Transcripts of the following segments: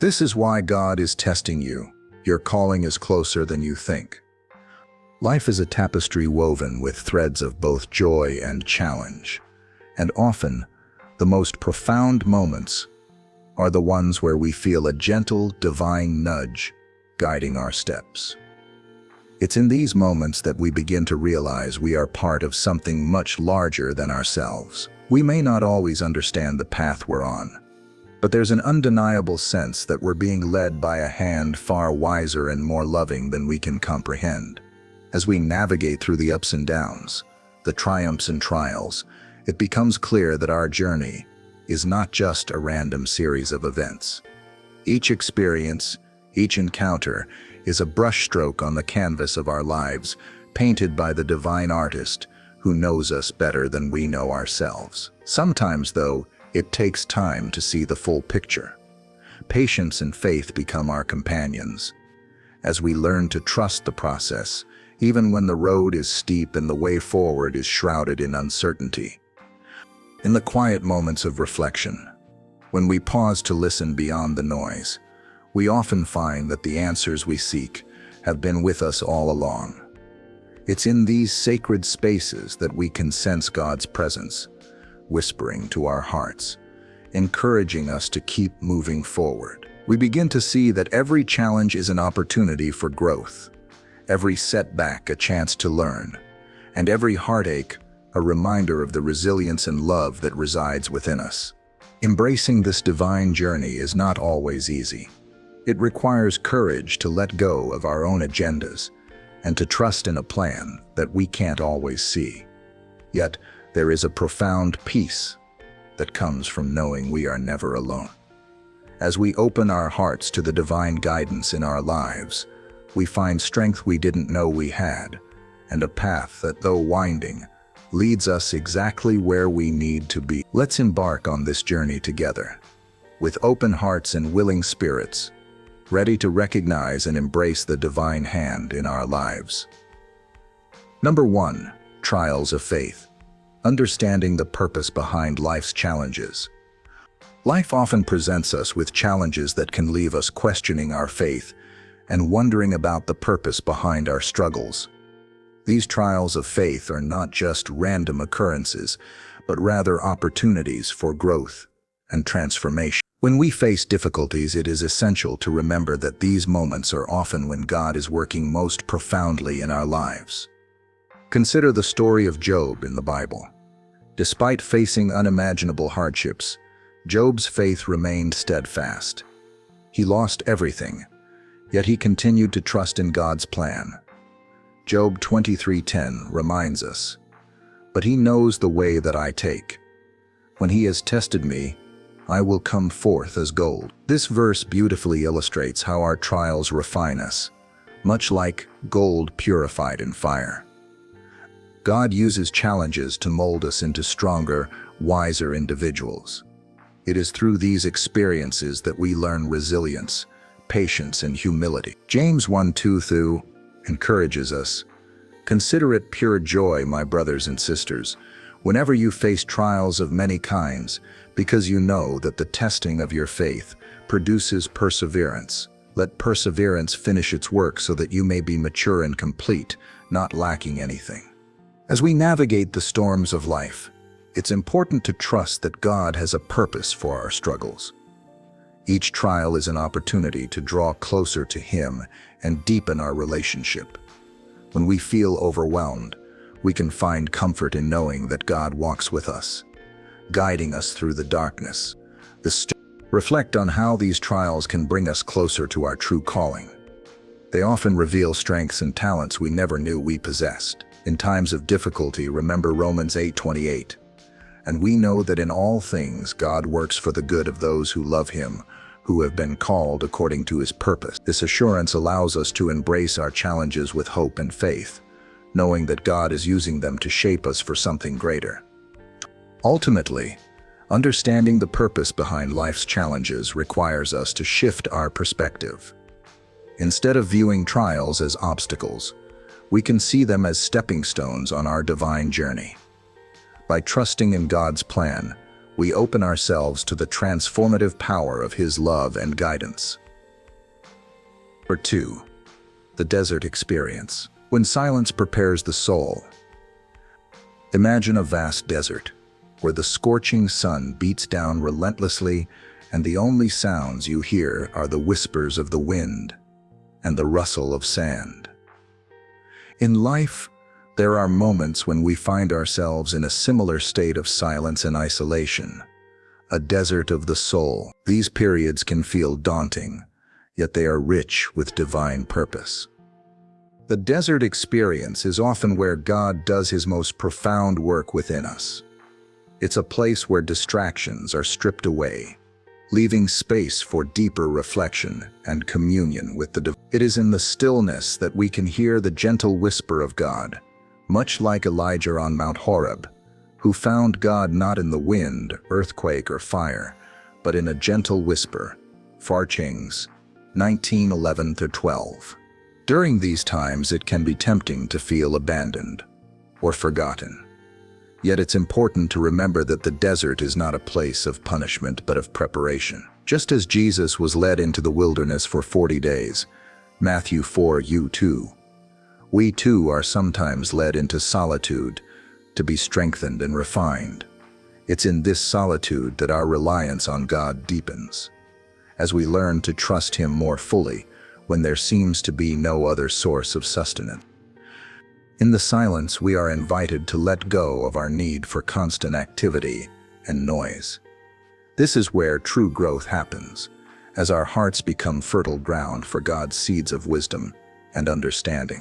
This is why God is testing you. Your calling is closer than you think. Life is a tapestry woven with threads of both joy and challenge. And often, the most profound moments are the ones where we feel a gentle, divine nudge guiding our steps. It's in these moments that we begin to realize we are part of something much larger than ourselves. We may not always understand the path we're on, but there's an undeniable sense that we're being led by a hand far wiser and more loving than we can comprehend. As we navigate through the ups and downs, the triumphs and trials, it becomes clear that our journey is not just a random series of events. Each experience, each encounter, is a brushstroke on the canvas of our lives, painted by the divine artist who knows us better than we know ourselves. Sometimes, though, it takes time to see the full picture. Patience and faith become our companions. As we learn to trust the process, even when the road is steep and the way forward is shrouded in uncertainty. In the quiet moments of reflection, when we pause to listen beyond the noise, we often find that the answers we seek have been with us all along. It's in these sacred spaces that we can sense God's presence, whispering to our hearts, encouraging us to keep moving forward. We begin to see that every challenge is an opportunity for growth, every setback a chance to learn, and every heartache a reminder of the resilience and love that resides within us. Embracing this divine journey is not always easy. It requires courage to let go of our own agendas and to trust in a plan that we can't always see. Yet, there is a profound peace that comes from knowing we are never alone. As we open our hearts to the divine guidance in our lives, we find strength we didn't know we had, and a path that, though winding, leads us exactly where we need to be. Let's embark on this journey together, with open hearts and willing spirits, ready to recognize and embrace the divine hand in our lives. Number 1. Trials of faith. Understanding the purpose behind life's challenges. Life often presents us with challenges that can leave us questioning our faith and wondering about the purpose behind our struggles. These trials of faith are not just random occurrences, but rather opportunities for growth and transformation. When we face difficulties, it is essential to remember that these moments are often when God is working most profoundly in our lives. Consider the story of Job in the Bible. Despite facing unimaginable hardships, Job's faith remained steadfast. He lost everything, yet he continued to trust in God's plan. Job 23:10 reminds us, "But he knows the way that I take. When he has tested me, I will come forth as gold." This verse beautifully illustrates how our trials refine us, much like gold purified in fire. God uses challenges to mold us into stronger, wiser individuals. It is through these experiences that we learn resilience, patience, and humility. James 1:2 encourages us, "Consider it pure joy, my brothers and sisters, whenever you face trials of many kinds, because you know that the testing of your faith produces perseverance. Let perseverance finish its work so that you may be mature and complete, not lacking anything." As we navigate the storms of life, it's important to trust that God has a purpose for our struggles. Each trial is an opportunity to draw closer to Him and deepen our relationship. When we feel overwhelmed, we can find comfort in knowing that God walks with us, guiding us through the darkness. Reflect on how these trials can bring us closer to our true calling. They often reveal strengths and talents we never knew we possessed. In times of difficulty, remember Romans 8:28. "And we know that in all things God works for the good of those who love Him, who have been called according to His purpose." This assurance allows us to embrace our challenges with hope and faith, knowing that God is using them to shape us for something greater. Ultimately, understanding the purpose behind life's challenges requires us to shift our perspective. Instead of viewing trials as obstacles, we can see them as stepping stones on our divine journey. By trusting in God's plan, we open ourselves to the transformative power of His love and guidance. Number 2. The desert experience. When silence prepares the soul. Imagine a vast desert, where the scorching sun beats down relentlessly and the only sounds you hear are the whispers of the wind and the rustle of sand. In life, there are moments when we find ourselves in a similar state of silence and isolation, a desert of the soul. These periods can feel daunting, yet they are rich with divine purpose. The desert experience is often where God does His most profound work within us. It's a place where distractions are stripped away, leaving space for deeper reflection and communion with the divine. It is in the stillness that we can hear the gentle whisper of God, much like Elijah on Mount Horeb, who found God not in the wind, earthquake, or fire, but in a gentle whisper. 1 Kings 19:11-12. During these times, it can be tempting to feel abandoned or forgotten. Yet it's important to remember that the desert is not a place of punishment but of preparation. Just as Jesus was led into the wilderness for 40 days, Matthew 4:2, we too are sometimes led into solitude to be strengthened and refined. It's in this solitude that our reliance on God deepens, as we learn to trust Him more fully when there seems to be no other source of sustenance. In the silence, we are invited to let go of our need for constant activity and noise. This is where true growth happens, as our hearts become fertile ground for God's seeds of wisdom and understanding.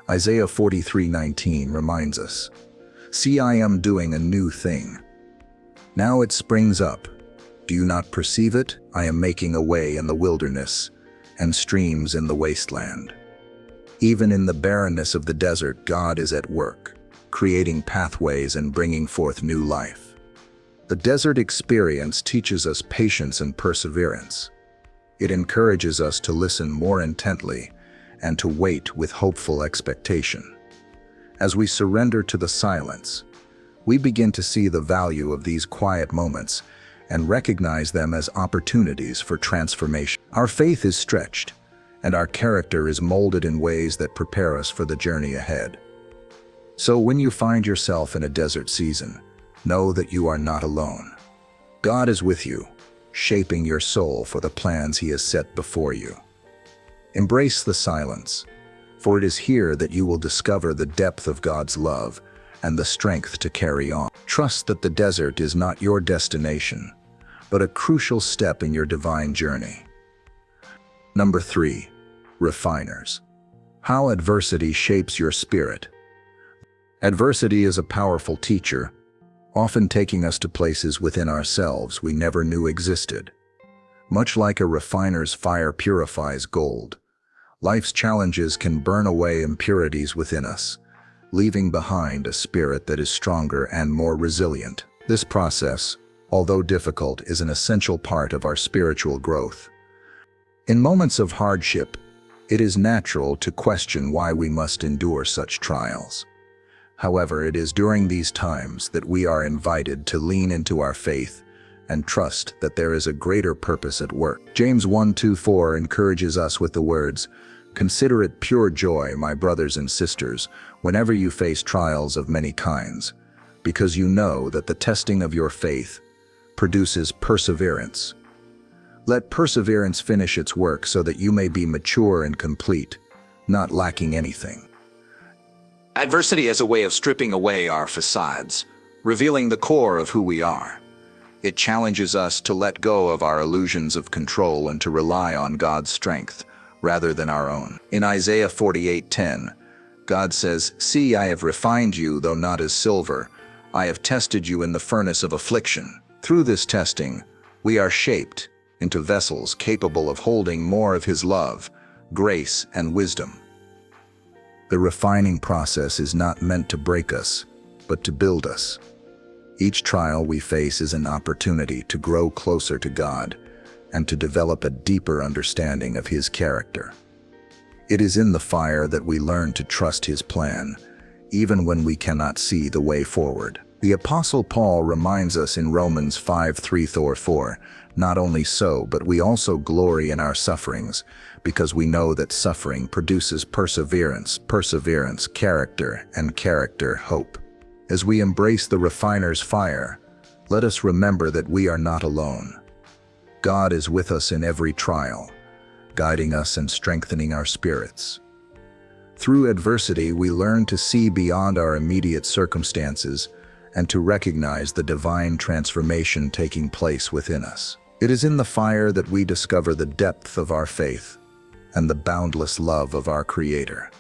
Isaiah 43:19 reminds us, "See, I am doing a new thing. Now it springs up. Do you not perceive it? I am making a way in the wilderness and streams in the wasteland." Even in the barrenness of the desert, God is at work, creating pathways and bringing forth new life. The desert experience teaches us patience and perseverance. It encourages us to listen more intently and to wait with hopeful expectation. As we surrender to the silence, we begin to see the value of these quiet moments and recognize them as opportunities for transformation. Our faith is stretched, and our character is molded in ways that prepare us for the journey ahead. So when you find yourself in a desert season, know that you are not alone. God is with you, shaping your soul for the plans He has set before you. Embrace the silence, for it is here that you will discover the depth of God's love and the strength to carry on. Trust that the desert is not your destination, but a crucial step in your divine journey. Number 3. Refiners. How adversity shapes your spirit. Adversity is a powerful teacher, often taking us to places within ourselves we never knew existed. Much like a refiner's fire purifies gold, life's challenges can burn away impurities within us, leaving behind a spirit that is stronger and more resilient. This process, although difficult, is an essential part of our spiritual growth. In moments of hardship, it is natural to question why we must endure such trials. However, it is during these times that we are invited to lean into our faith and trust that there is a greater purpose at work. James 1:2-4 encourages us with the words, "Consider it pure joy, my brothers and sisters, whenever you face trials of many kinds, because you know that the testing of your faith produces perseverance. Let perseverance finish its work so that you may be mature and complete, not lacking anything." Adversity is a way of stripping away our facades, revealing the core of who we are. It challenges us to let go of our illusions of control and to rely on God's strength rather than our own. In Isaiah 48:10, God says, "See, I have refined you, though not as silver. I have tested you in the furnace of affliction." Through this testing, we are shaped into vessels capable of holding more of His love, grace, and wisdom. The refining process is not meant to break us, but to build us. Each trial we face is an opportunity to grow closer to God and to develop a deeper understanding of His character. It is in the fire that we learn to trust His plan, even when we cannot see the way forward. The Apostle Paul reminds us in Romans 5:3-4, "Not only so, but we also glory in our sufferings, because we know that suffering produces perseverance, perseverance, character, and character, hope." As we embrace the refiner's fire, let us remember that we are not alone. God is with us in every trial, guiding us and strengthening our spirits. Through adversity, we learn to see beyond our immediate circumstances and to recognize the divine transformation taking place within us. It is in the fire that we discover the depth of our faith and the boundless love of our Creator.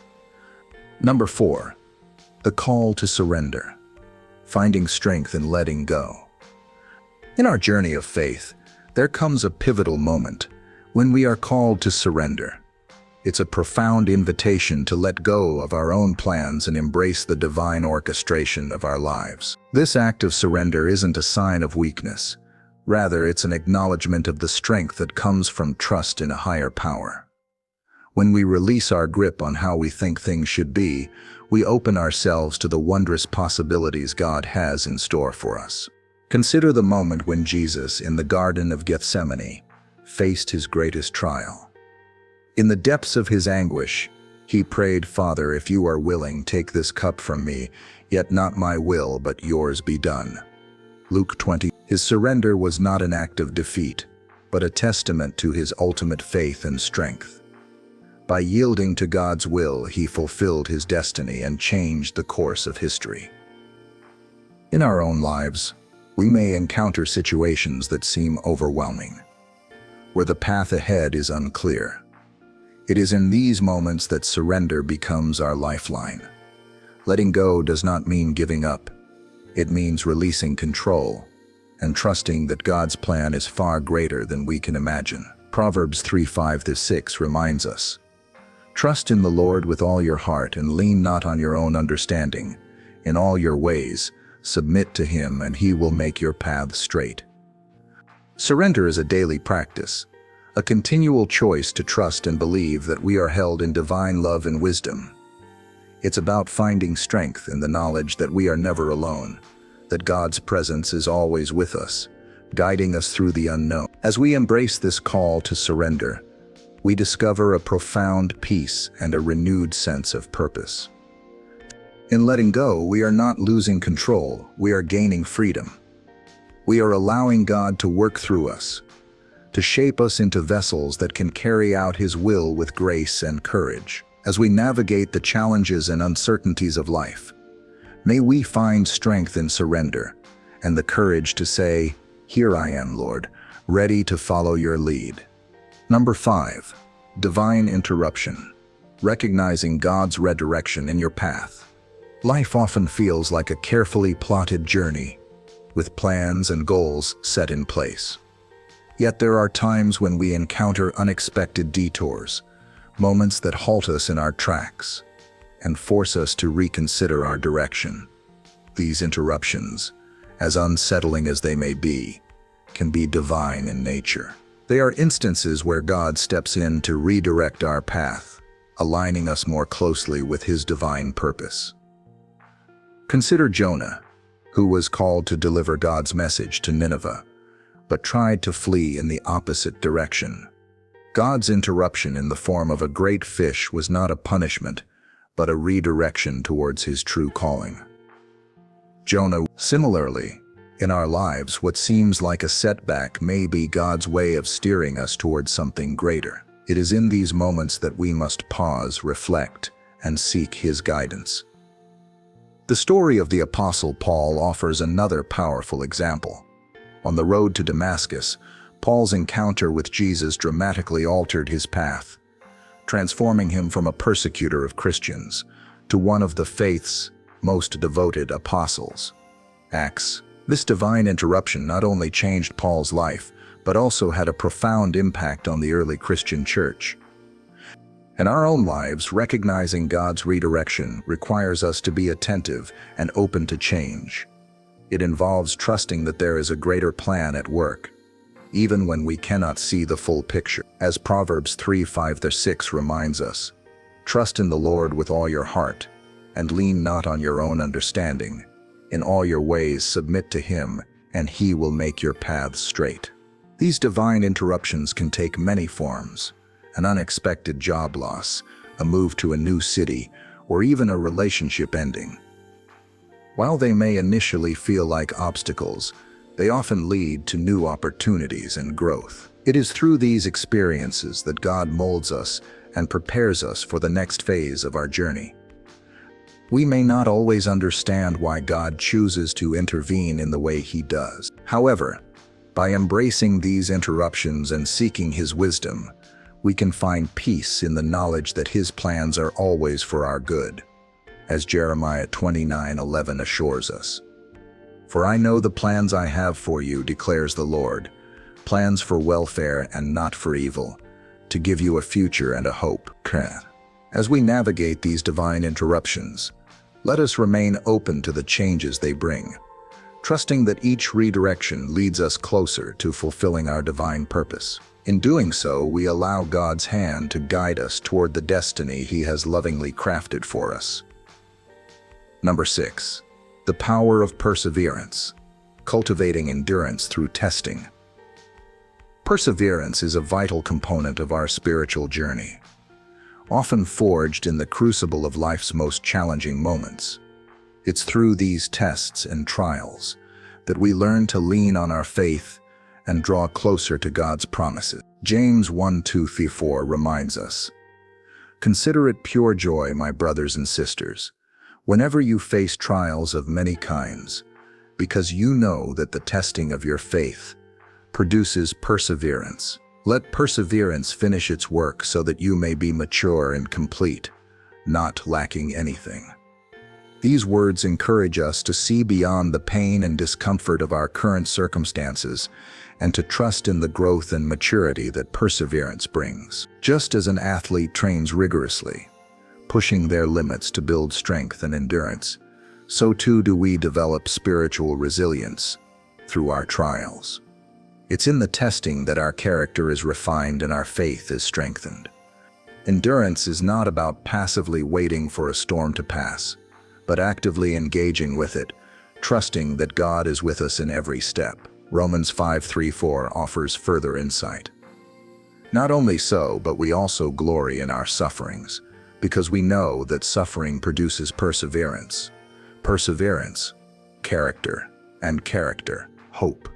Number 4, the call to surrender, finding strength in letting go. In our journey of faith, there comes a pivotal moment when we are called to surrender. It's a profound invitation to let go of our own plans and embrace the divine orchestration of our lives. This act of surrender isn't a sign of weakness. Rather, it's an acknowledgement of the strength that comes from trust in a higher power. When we release our grip on how we think things should be, we open ourselves to the wondrous possibilities God has in store for us. Consider the moment when Jesus, in the Garden of Gethsemane, faced his greatest trial. In the depths of his anguish, he prayed, "Father, if you are willing, take this cup from me, yet not my will, but yours be done." Luke 20. His surrender was not an act of defeat, but a testament to his ultimate faith and strength. By yielding to God's will, he fulfilled his destiny and changed the course of history. In our own lives, we may encounter situations that seem overwhelming, where the path ahead is unclear. It is in these moments that surrender becomes our lifeline. Letting go does not mean giving up. It means releasing control and trusting that God's plan is far greater than we can imagine. Proverbs 3:5-6 reminds us, "Trust in the Lord with all your heart and lean not on your own understanding. In all your ways, submit to him, and he will make your paths straight." Surrender is a daily practice, a continual choice to trust and believe that we are held in divine love and wisdom. It's about finding strength in the knowledge that we are never alone, that God's presence is always with us, guiding us through the unknown. As we embrace this call to surrender, we discover a profound peace and a renewed sense of purpose. In letting go, we are not losing control, we are gaining freedom. We are allowing God to work through us, to shape us into vessels that can carry out his will with grace and courage. As we navigate the challenges and uncertainties of life, may we find strength in surrender and the courage to say, "Here I am, Lord, ready to follow your lead." Number 5, divine interruption, recognizing God's redirection in your path. Life often feels like a carefully plotted journey, with plans and goals set in place. Yet there are times when we encounter unexpected detours, moments that halt us in our tracks and force us to reconsider our direction. These interruptions, as unsettling as they may be, can be divine in nature. They are instances where God steps in to redirect our path, aligning us more closely with his divine purpose. Consider Jonah, who was called to deliver God's message to Nineveh, but tried to flee in the opposite direction. God's interruption in the form of a great fish was not a punishment, but a redirection towards his true calling. Jonah, similarly, in our lives, what seems like a setback may be God's way of steering us towards something greater. It is in these moments that we must pause, reflect, and seek his guidance. The story of the Apostle Paul offers another powerful example. On the road to Damascus, Paul's encounter with Jesus dramatically altered his path, transforming him from a persecutor of Christians to one of the faith's most devoted apostles. Acts. This divine interruption not only changed Paul's life, but also had a profound impact on the early Christian church. In our own lives, recognizing God's redirection requires us to be attentive and open to change. It involves trusting that there is a greater plan at work, even when we cannot see the full picture. As Proverbs 3:5-6 reminds us, "Trust in the Lord with all your heart, and lean not on your own understanding. In all your ways submit to Him, and He will make your paths straight. These divine interruptions can take many forms: an unexpected job loss, a move to a new city, or even a relationship ending. While they may initially feel like obstacles, they often lead to new opportunities and growth. It is through these experiences that God molds us and prepares us for the next phase of our journey. We may not always understand why God chooses to intervene in the way He does. However, by embracing these interruptions and seeking His wisdom, we can find peace in the knowledge that His plans are always for our good, as Jeremiah 29:11 assures us. "For I know the plans I have for you, declares the Lord, plans for welfare and not for evil, to give you a future and a hope." As we navigate these divine interruptions, let us remain open to the changes they bring, trusting that each redirection leads us closer to fulfilling our divine purpose. In doing so, we allow God's hand to guide us toward the destiny He has lovingly crafted for us. Number 6. The power of perseverance. Cultivating endurance through testing. Perseverance is a vital component of our spiritual journey, often forged in the crucible of life's most challenging moments. It's through these tests and trials that we learn to lean on our faith and draw closer to God's promises. James 1:2-4 reminds us, "Consider it pure joy, my brothers and sisters, whenever you face trials of many kinds, because you know that the testing of your faith produces perseverance. Let perseverance finish its work so that you may be mature and complete, not lacking anything." These words encourage us to see beyond the pain and discomfort of our current circumstances and to trust in the growth and maturity that perseverance brings. Just as an athlete trains rigorously, pushing their limits to build strength and endurance, so too do we develop spiritual resilience through our trials. It's in the testing that our character is refined and our faith is strengthened. Endurance is not about passively waiting for a storm to pass, but actively engaging with it, trusting that God is with us in every step. Romans 5:3-4 offers further insight. Not only so, but we also glory in our sufferings, because we know that suffering produces perseverance. Perseverance, character, and character, hope.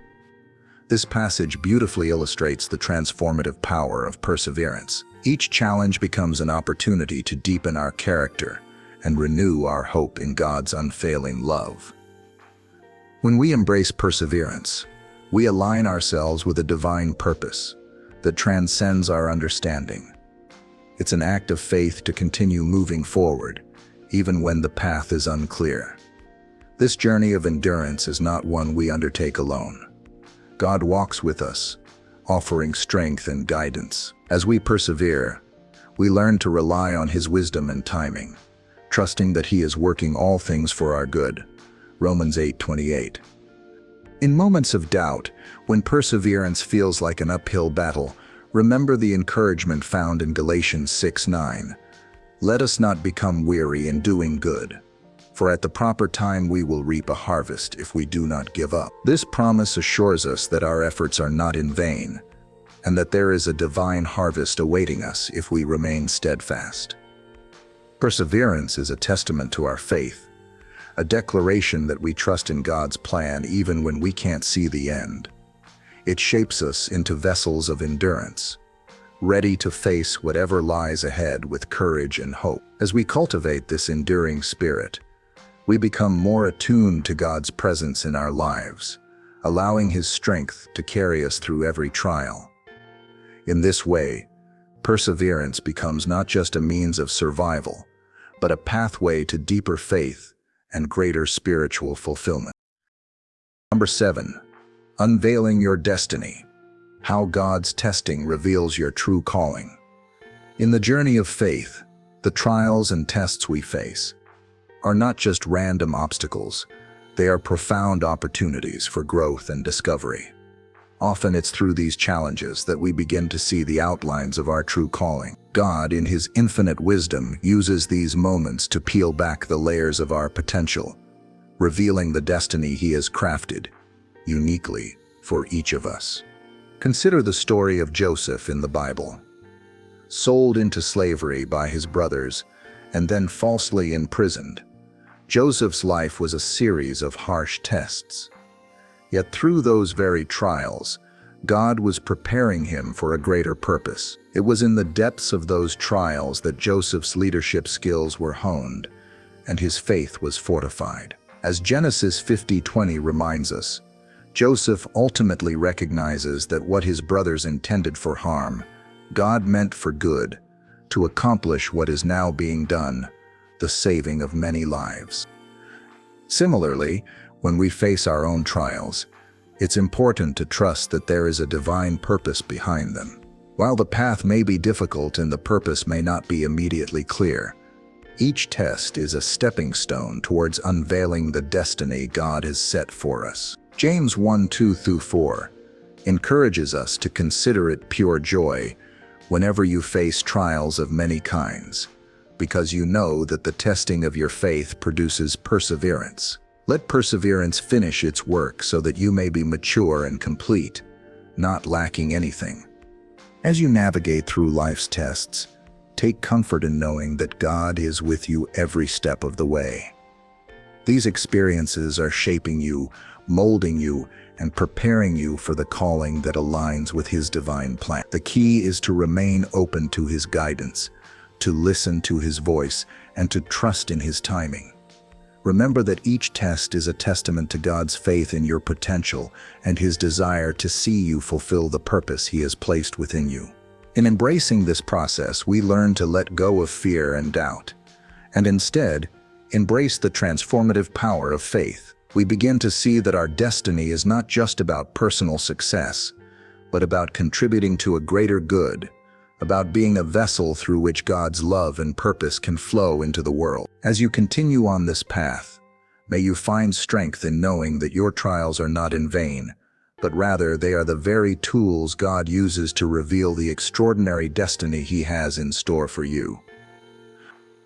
This passage beautifully illustrates the transformative power of perseverance. Each challenge becomes an opportunity to deepen our character and renew our hope in God's unfailing love. When we embrace perseverance, we align ourselves with a divine purpose that transcends our understanding. It's an act of faith to continue moving forward, even when the path is unclear. This journey of endurance is not one we undertake alone. God walks with us, offering strength and guidance. As we persevere, we learn to rely on His wisdom and timing, trusting that He is working all things for our good. Romans 8:28. In moments of doubt, when perseverance feels like an uphill battle, remember the encouragement found in Galatians 6:9. "Let us not become weary in doing good, for at the proper time we will reap a harvest if we do not give up." This promise assures us that our efforts are not in vain, and that there is a divine harvest awaiting us if we remain steadfast. Perseverance is a testament to our faith, a declaration that we trust in God's plan even when we can't see the end. It shapes us into vessels of endurance, ready to face whatever lies ahead with courage and hope. As we cultivate this enduring spirit, we become more attuned to God's presence in our lives, allowing His strength to carry us through every trial. In this way, perseverance becomes not just a means of survival, but a pathway to deeper faith and greater spiritual fulfillment. Number 7. Unveiling your destiny. How God's testing reveals your true calling. In the journey of faith, the trials and tests we face are not just random obstacles, they are profound opportunities for growth and discovery. Often it's through these challenges that we begin to see the outlines of our true calling. God, in His infinite wisdom, uses these moments to peel back the layers of our potential, revealing the destiny He has crafted uniquely for each of us. Consider the story of Joseph in the Bible. Sold into slavery by his brothers and then falsely imprisoned, Joseph's life was a series of harsh tests. Yet through those very trials, God was preparing him for a greater purpose. It was in the depths of those trials that Joseph's leadership skills were honed and his faith was fortified. As Genesis 50:20 reminds us, Joseph ultimately recognizes that what his brothers intended for harm, God meant for good, to accomplish what is now being done, the saving of many lives. Similarly, when we face our own trials, it's important to trust that there is a divine purpose behind them. While the path may be difficult and the purpose may not be immediately clear, each test is a stepping stone towards unveiling the destiny God has set for us. James 1:2-4 encourages us to consider it pure joy whenever you face trials of many kinds, because you know that the testing of your faith produces perseverance. Let perseverance finish its work so that you may be mature and complete, not lacking anything. As you navigate through life's tests, take comfort in knowing that God is with you every step of the way. These experiences are shaping you, molding you, and preparing you for the calling that aligns with His divine plan. The key is to remain open to His guidance, to listen to His voice, and to trust in His timing. Remember that each test is a testament to God's faith in your potential and His desire to see you fulfill the purpose He has placed within you. In embracing this process, we learn to let go of fear and doubt, and instead, embrace the transformative power of faith. We begin to see that our destiny is not just about personal success, but about contributing to a greater good, about being a vessel through which God's love and purpose can flow into the world. As you continue on this path, may you find strength in knowing that your trials are not in vain, but rather they are the very tools God uses to reveal the extraordinary destiny He has in store for you.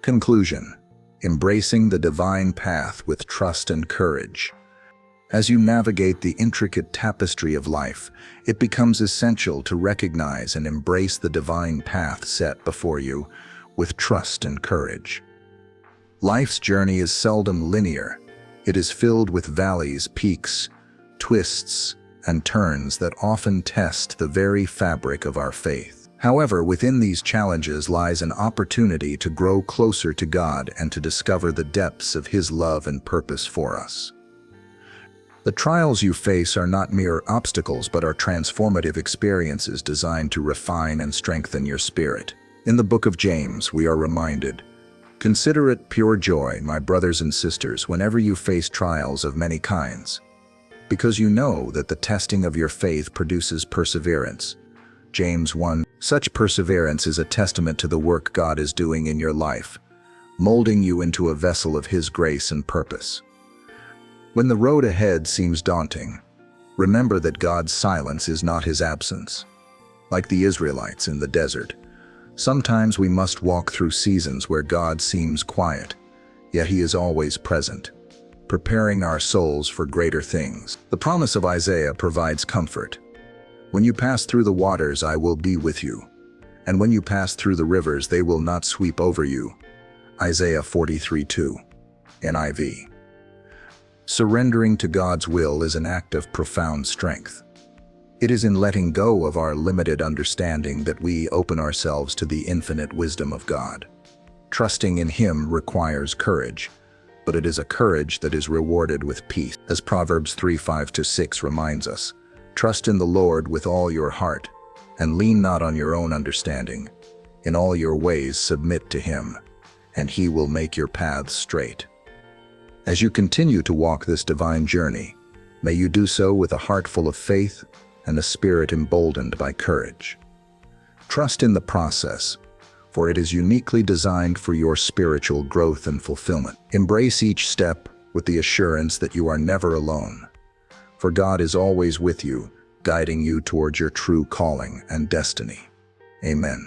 Conclusion: embracing the divine path with trust and courage. As you navigate the intricate tapestry of life, it becomes essential to recognize and embrace the divine path set before you with trust and courage. Life's journey is seldom linear. It is filled with valleys, peaks, twists, and turns that often test the very fabric of our faith. However, within these challenges lies an opportunity to grow closer to God and to discover the depths of His love and purpose for us. The trials you face are not mere obstacles but are transformative experiences designed to refine and strengthen your spirit. In the book of James, we are reminded, "Consider it pure joy, my brothers and sisters, whenever you face trials of many kinds, because you know that the testing of your faith produces perseverance." James 1. Such perseverance is a testament to the work God is doing in your life, molding you into a vessel of His grace and purpose. When the road ahead seems daunting, remember that God's silence is not His absence. Like the Israelites in the desert, sometimes we must walk through seasons where God seems quiet, yet He is always present, preparing our souls for greater things. The promise of Isaiah provides comfort. "When you pass through the waters, I will be with you, and when you pass through the rivers, they will not sweep over you." Isaiah 43:2, NIV. Surrendering to God's will is an act of profound strength. It is in letting go of our limited understanding that we open ourselves to the infinite wisdom of God. Trusting in Him requires courage, but it is a courage that is rewarded with peace. As Proverbs 3:5-6 reminds us, "Trust in the Lord with all your heart, and lean not on your own understanding. In all your ways submit to Him, and He will make your paths straight." As you continue to walk this divine journey, may you do so with a heart full of faith and a spirit emboldened by courage. Trust in the process, for it is uniquely designed for your spiritual growth and fulfillment. Embrace each step with the assurance that you are never alone, for God is always with you, guiding you towards your true calling and destiny. Amen.